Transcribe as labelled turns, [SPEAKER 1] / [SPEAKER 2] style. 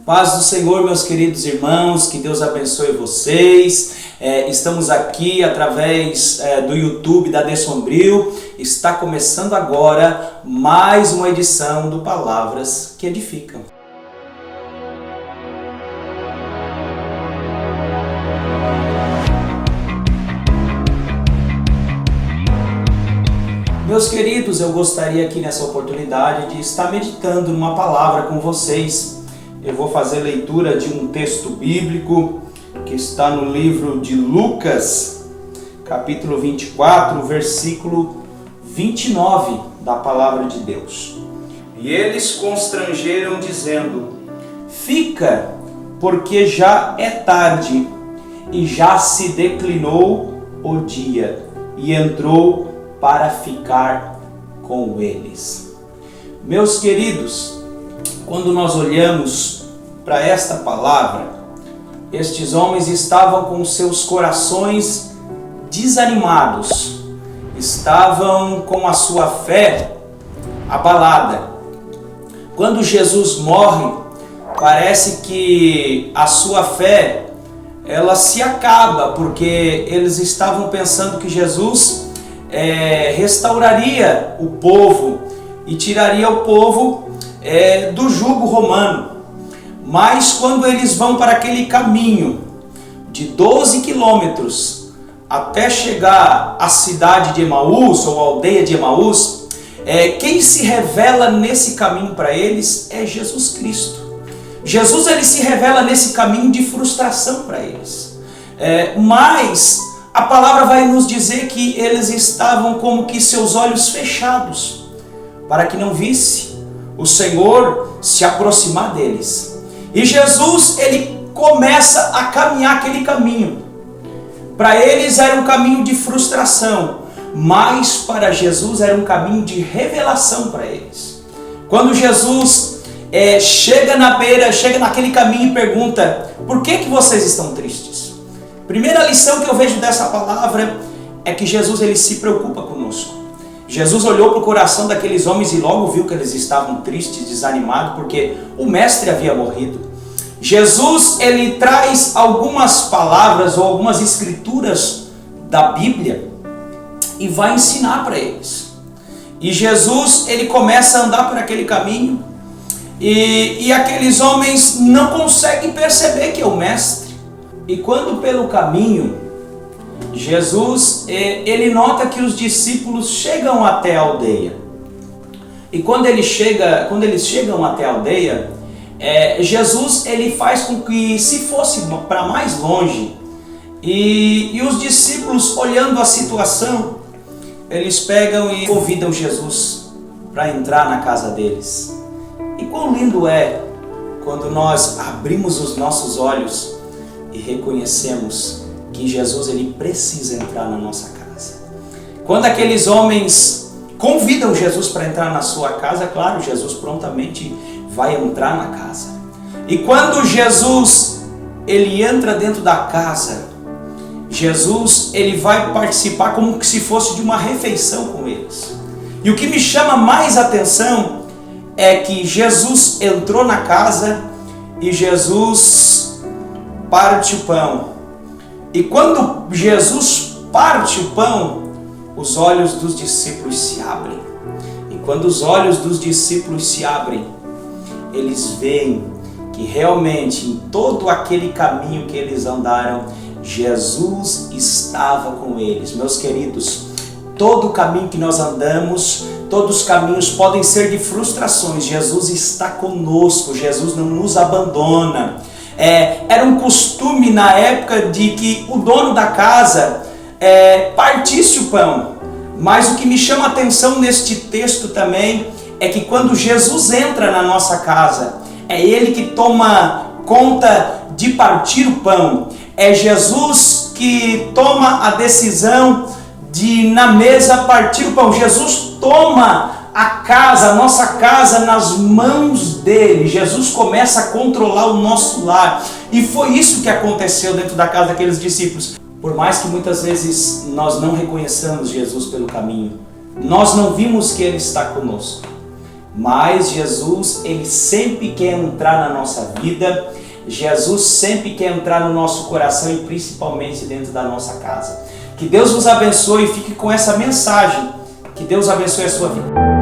[SPEAKER 1] Paz do Senhor, meus queridos irmãos, que Deus abençoe vocês. Estamos aqui através do YouTube da Dessombrio. Está começando agora mais uma edição do Palavras que Edificam. Meus queridos, eu gostaria aqui nessa oportunidade de estar meditando numa palavra com vocês. Eu vou fazer leitura de um texto bíblico que está no livro de Lucas, capítulo 24, versículo 29 da palavra de Deus. E eles constrangeram dizendo: fica, porque já é tarde e já se declinou o dia. E entrou para ficar com eles. Meus queridos, quando nós olhamos para esta palavra, estes homens estavam com seus corações desanimados, estavam com a sua fé abalada. Quando Jesus morre, parece que a sua fé ela se acaba, porque eles estavam pensando que Jesus restauraria o povo e tiraria o povo do jugo romano. Mas quando eles vão para aquele caminho de 12 quilômetros até chegar à cidade de Emaús, ou aldeia de Emaús, quem se revela nesse caminho para eles é Jesus Cristo. Jesus ele se revela nesse caminho de frustração para eles. Mas a palavra vai nos dizer que eles estavam como que seus olhos fechados, para que não visse o Senhor se aproximar deles. E Jesus, ele começa a caminhar aquele caminho. Para eles era um caminho de frustração, mas para Jesus era um caminho de revelação para eles. Quando Jesus chega na beira, chega naquele caminho e pergunta: por que vocês estão tristes? Primeira lição que eu vejo dessa palavra é que Jesus ele se preocupa conosco. Jesus olhou para o coração daqueles homens e logo viu que eles estavam tristes, desanimados, porque o mestre havia morrido. Jesus ele traz algumas palavras ou algumas escrituras da Bíblia e vai ensinar para eles. E Jesus ele começa a andar por aquele caminho e aqueles homens não conseguem perceber que é o mestre. E quando pelo caminho, Jesus, ele nota que os discípulos chegam até a aldeia. E quando eles chegam até a aldeia, Jesus, ele faz com que se fosse para mais longe. E os discípulos, olhando a situação, eles pegam e convidam Jesus para entrar na casa deles. E quão lindo é quando nós abrimos os nossos olhos e reconhecemos que Jesus ele precisa entrar na nossa casa. Quando aqueles homens convidam Jesus para entrar na sua casa, claro, Jesus prontamente vai entrar na casa. E quando Jesus ele entra dentro da casa, Jesus ele vai participar como se fosse de uma refeição com eles. E o que me chama mais atenção é que Jesus entrou na casa e Jesus parte o pão. E quando Jesus parte o pão, os olhos dos discípulos se abrem. E quando os olhos dos discípulos se abrem, eles veem que realmente em todo aquele caminho que eles andaram, Jesus estava com eles. Meus queridos, todo caminho que nós andamos, todos os caminhos podem ser de frustrações. Jesus está conosco, Jesus não nos abandona. Era um costume na época de que o dono da casa partisse o pão. Mas o que me chama a atenção neste texto também é que quando Jesus entra na nossa casa, é Ele que toma conta de partir o pão. É Jesus que toma a decisão de na mesa partir o pão. Jesus toma a casa, a nossa casa nas mãos dele. Jesus começa a controlar o nosso lar. E foi isso que aconteceu dentro da casa daqueles discípulos. Por mais que muitas vezes nós não reconheçamos Jesus pelo caminho, nós não vimos que Ele está conosco. Mas Jesus, Ele sempre quer entrar na nossa vida, Jesus sempre quer entrar no nosso coração e principalmente dentro da nossa casa. Que Deus vos abençoe e fique com essa mensagem. Que Deus abençoe a sua vida.